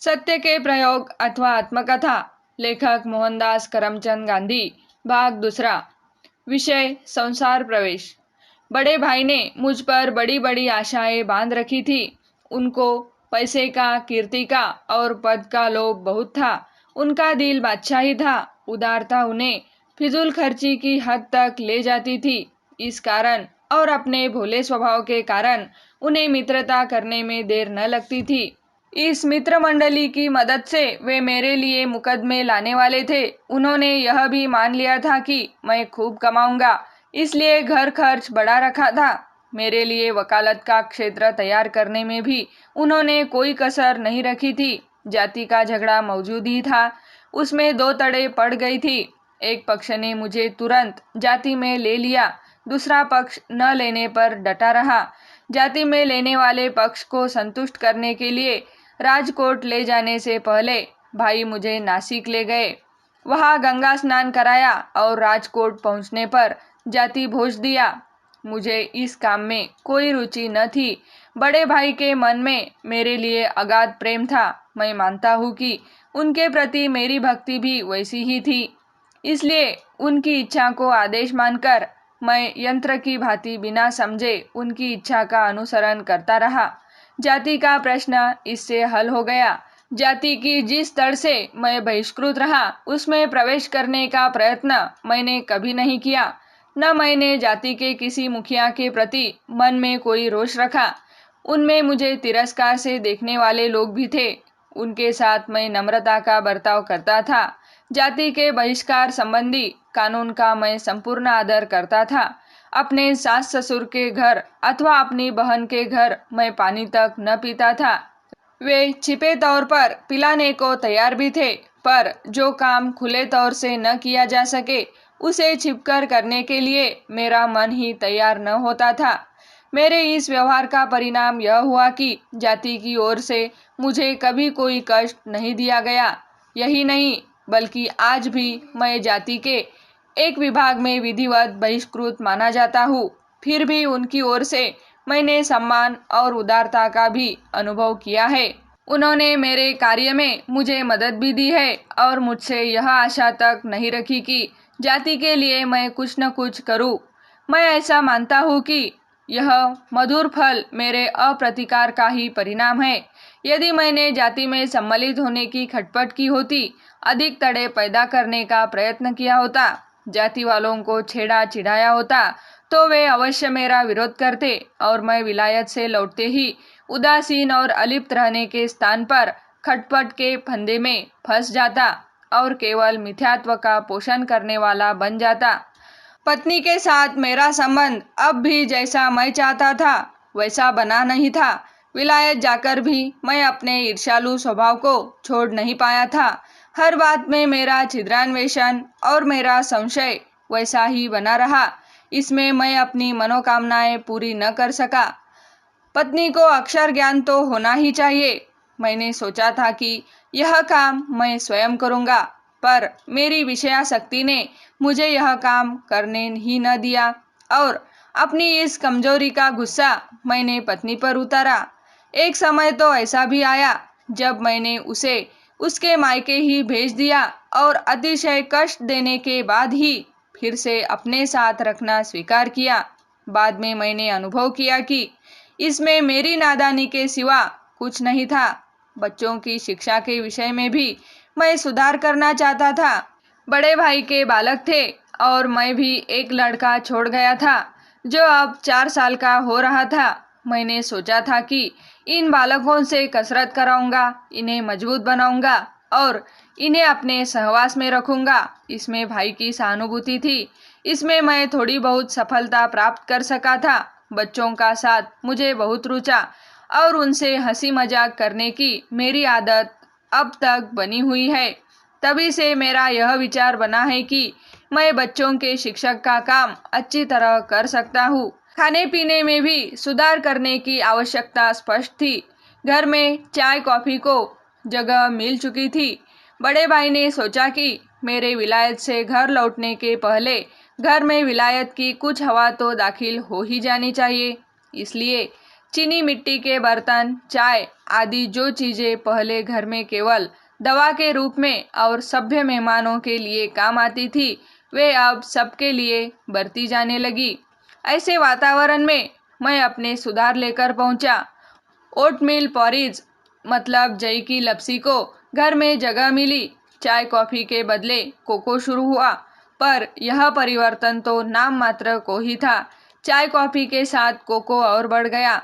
सत्य के प्रयोग अथवा आत्मकथा। लेखक मोहनदास करमचंद गांधी। भाग दूसरा। विषय संसार प्रवेश। बड़े भाई ने मुझ पर बड़ी बड़ी आशाएं बांध रखी थी। उनको पैसे का, कीर्ति का और पद का लोभ बहुत था। उनका दिल बादशाही था। उदारता उन्हें फिजूल खर्ची की हद तक ले जाती थी। इस कारण और अपने भोले स्वभाव के कारण उन्हें मित्रता करने में देर न लगती थी। इस मित्र मंडली की मदद से वे मेरे लिए मुकदमे लाने वाले थे। उन्होंने यह भी मान लिया था कि मैं खूब कमाऊंगा, इसलिए घर खर्च बढ़ा रखा था। मेरे लिए वकालत का क्षेत्र तैयार करने में भी उन्होंने कोई कसर नहीं रखी थी। जाति का झगड़ा मौजूद ही था, उसमें दो तड़े पड़ गई थी। एक पक्ष ने मुझे तुरंत जाति में ले लिया, दूसरा पक्ष न लेने पर डटा रहा। जाति में लेने वाले पक्ष को संतुष्ट करने के लिए राजकोट ले जाने से पहले भाई मुझे नासिक ले गए। वहां गंगा स्नान कराया और राजकोट पहुंचने पर जाति भोज दिया। मुझे इस काम में कोई रुचि न थी। बड़े भाई के मन में मेरे लिए अगाध प्रेम था। मैं मानता हूँ कि उनके प्रति मेरी भक्ति भी वैसी ही थी। इसलिए उनकी इच्छा को आदेश मानकर मैं यंत्र की भांति बिना समझे उनकी इच्छा का अनुसरण करता रहा। जाति का प्रश्न इससे हल हो गया। जाति की जिस तड़ से मैं बहिष्कृत रहा, उसमें प्रवेश करने का प्रयत्न मैंने कभी नहीं किया। न मैंने जाति के किसी मुखिया के प्रति मन में कोई रोष रखा। उनमें मुझे तिरस्कार से देखने वाले लोग भी थे। उनके साथ मैं नम्रता का बर्ताव करता था। जाति के बहिष्कार संबंधी कानून का मैं संपूर्ण आदर करता था। अपने सास ससुर के घर अथवा अपनी बहन के घर मैं पानी तक न पीता था। वे छिपे तौर पर पिलाने को तैयार भी थे, पर जो काम खुले तौर से न किया जा सके उसे छिपकर करने के लिए मेरा मन ही तैयार न होता था। मेरे इस व्यवहार का परिणाम यह हुआ कि जाति की ओर से मुझे कभी कोई कष्ट नहीं दिया गया। यही नहीं, बल्कि आज भी मैं जाति के एक विभाग में विधिवत बहिष्कृत माना जाता हूँ। फिर भी उनकी ओर से मैंने सम्मान और उदारता का भी अनुभव किया है। उन्होंने मेरे कार्य में मुझे मदद भी दी है और मुझसे यह आशा तक नहीं रखी कि जाति के लिए मैं कुछ न कुछ करूं। मैं ऐसा मानता हूँ कि यह मधुर फल मेरे अप्रतिकार का ही परिणाम है। यदि मैंने जाति में सम्मिलित होने की खटपट की होती, अधिक तड़े पैदा करने का प्रयत्न किया होता, जाति वालों को छेड़ा चिढ़ाया होता, तो वे अवश्य मेरा विरोध करते और मैं विलायत से लौटते ही उदासीन और अलिप्त रहने के स्थान पर खटपट के फंदे में फंस जाता और केवल मिथ्यात्व का पोषण करने वाला बन जाता। पत्नी के साथ मेरा संबंध अब भी जैसा मैं चाहता था वैसा बना नहीं था। विलायत जाकर भी मैं अपने ईर्ष्यालु स्वभाव को छोड़ नहीं पाया था। हर बात में मेरा छिद्रान्वेषण और मेरा संशय वैसा ही बना रहा। इसमें मैं अपनी मनोकामनाएं पूरी न कर सका। पत्नी को अक्षर ज्ञान तो होना ही चाहिए। मैंने सोचा था कि यह काम मैं स्वयं करूंगा, पर मेरी विषयासक्ति ने मुझे यह काम करने ही न दिया और अपनी इस कमजोरी का गुस्सा मैंने पत्नी पर उतारा। एक समय तो ऐसा भी आया जब मैंने उसे उसके मायके ही भेज दिया और अतिशय कष्ट देने के बाद ही फिर से अपने साथ रखना स्वीकार किया। बाद में मैंने अनुभव किया कि इसमें मेरी नादानी के सिवा कुछ नहीं था। बच्चों की शिक्षा के विषय में भी मैं सुधार करना चाहता था। बड़े भाई के बालक थे और मैं भी एक लड़का छोड़ गया था जो अब 4 साल का हो रहा था। मैंने सोचा था कि इन बालकों से कसरत कराऊंगा, इन्हें मजबूत बनाऊंगा और इन्हें अपने सहवास में रखूंगा। इसमें भाई की सहानुभूति थी। इसमें मैं थोड़ी बहुत सफलता प्राप्त कर सका था। बच्चों का साथ मुझे बहुत रुचा और उनसे हंसी मजाक करने की मेरी आदत अब तक बनी हुई है। तभी से मेरा यह विचार बना है कि मैं बच्चों के शिक्षक का काम अच्छी तरह कर सकता हूँ। खाने पीने में भी सुधार करने की आवश्यकता स्पष्ट थी। घर में चाय कॉफी को जगह मिल चुकी थी। बड़े भाई ने सोचा कि मेरे विलायत से घर लौटने के पहले घर में विलायत की कुछ हवा तो दाखिल हो ही जानी चाहिए। इसलिए चीनी मिट्टी के बर्तन, चाय आदि जो चीज़ें पहले घर में केवल दवा के रूप में और सभ्य मेहमानों के लिए काम आती थी, वे अब सबके लिए बरती जाने लगी। ऐसे वातावरण में मैं अपने सुधार लेकर पहुंचा। ओटमील पॉरीज मतलब जई की लपसी को घर में जगह मिली। चाय कॉफ़ी के बदले कोको शुरू हुआ, पर यह परिवर्तन तो नाम मात्र को ही था। चाय कॉफ़ी के साथ कोको और बढ़ गया।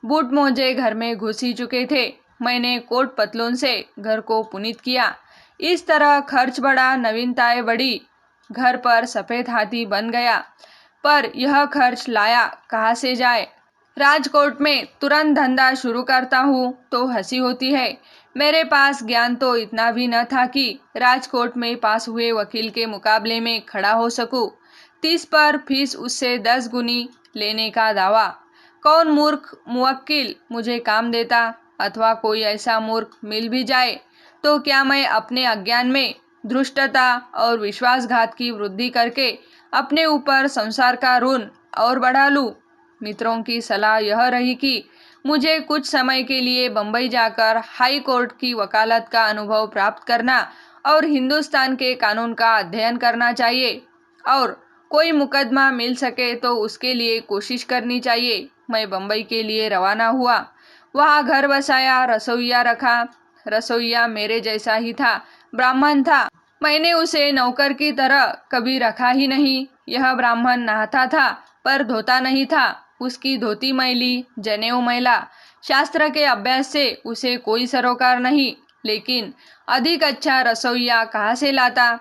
बूट मोजे घर में घुस ही चुके थे। मैंने कोट पतलून से घर को पुनीत किया। इस तरह खर्च बढ़ा, नवीनताएं बढ़ी, घर पर सफ़ेद हाथी बन गया। पर यह खर्च लाया कहाँ से जाए? राजकोट में तुरंत धंधा शुरू करता हूँ तो हंसी होती है। मेरे पास ज्ञान तो इतना भी न था कि राजकोट में पास हुए वकील के मुकाबले में खड़ा हो सकूँ। 30 पर फीस उससे 10 गुनी लेने का दावा। कौन मूर्ख मुवक्किल मुझे काम देता? अथवा कोई ऐसा मूर्ख मिल भी जाए तो क्या मैं अपने अज्ञान में धृष्टता और विश्वासघात की वृद्धि करके अपने ऊपर संसार का ऋण और बढ़ा लूं? मित्रों की सलाह यह रही कि मुझे कुछ समय के लिए बंबई जाकर हाई कोर्ट की वकालत का अनुभव प्राप्त करना और हिंदुस्तान के कानून का अध्ययन करना चाहिए, और कोई मुकदमा मिल सके तो उसके लिए कोशिश करनी चाहिए। मैं बंबई के लिए रवाना हुआ। वहाँ घर बसाया, रसोइया रखा। रसोइया मेरे जैसा ही था, ब्राह्मण था। मैंने उसे नौकर की तरह कभी रखा ही नहीं। यह ब्राह्मण नहाता था पर धोता नहीं था। उसकी धोती मैली, जनेऊ मैला। शास्त्र के अभ्यास से उसे कोई सरोकार नहीं, लेकिन अधिक अच्छा रसोइया कहाँ से लाता?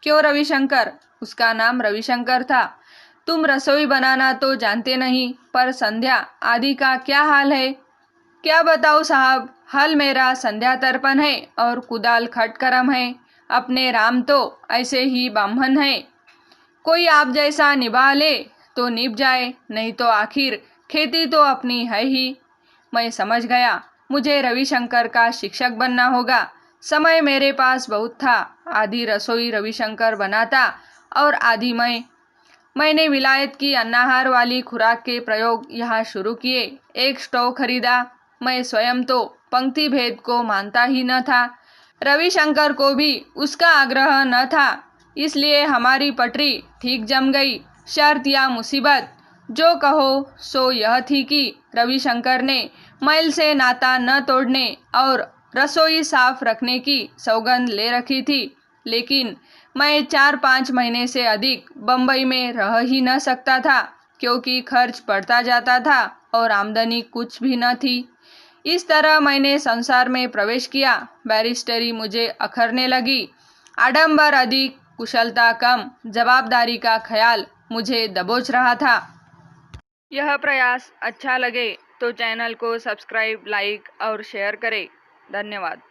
क्यों रविशंकर? उसका नाम रविशंकर था। तुम रसोई बनाना तो जानते नहीं, पर संध्या आदि का क्या हाल है? क्या बताऊँ साहब, हल मेरा संध्या तर्पण है और कुदाल खटकरम है। अपने राम तो ऐसे ही ब्राह्मण है। कोई आप जैसा निभा ले तो निभ जाए, नहीं तो आखिर खेती तो अपनी है ही। मैं समझ गया, मुझे रविशंकर का शिक्षक बनना होगा। समय मेरे पास बहुत था। आधी रसोई रविशंकर बनाता और आधी मैंने विलायत की अन्नाहार वाली खुराक के प्रयोग यहाँ शुरू किए। एक स्टोव खरीदा। मैं स्वयं तो पंक्ति भेद को मानता ही न था। रविशंकर को भी उसका आग्रह न था, इसलिए हमारी पटरी ठीक जम गई। शर्त या मुसीबत जो कहो सो यह थी कि रविशंकर ने मैल से नाता न तोड़ने और रसोई साफ रखने की सौगंध ले रखी थी। लेकिन मैं 4-5 महीने से अधिक बंबई में रह ही न सकता था, क्योंकि खर्च बढ़ता जाता था और आमदनी कुछ भी न थी। इस तरह मैंने संसार में प्रवेश किया। बैरिस्टरी मुझे अखरने लगी। आडंबर अधिक, कुशलता कम, जवाबदारी का ख्याल मुझे दबोच रहा था। यह प्रयास अच्छा लगे तो चैनल को सब्सक्राइब, लाइक और शेयर करें। धन्यवाद।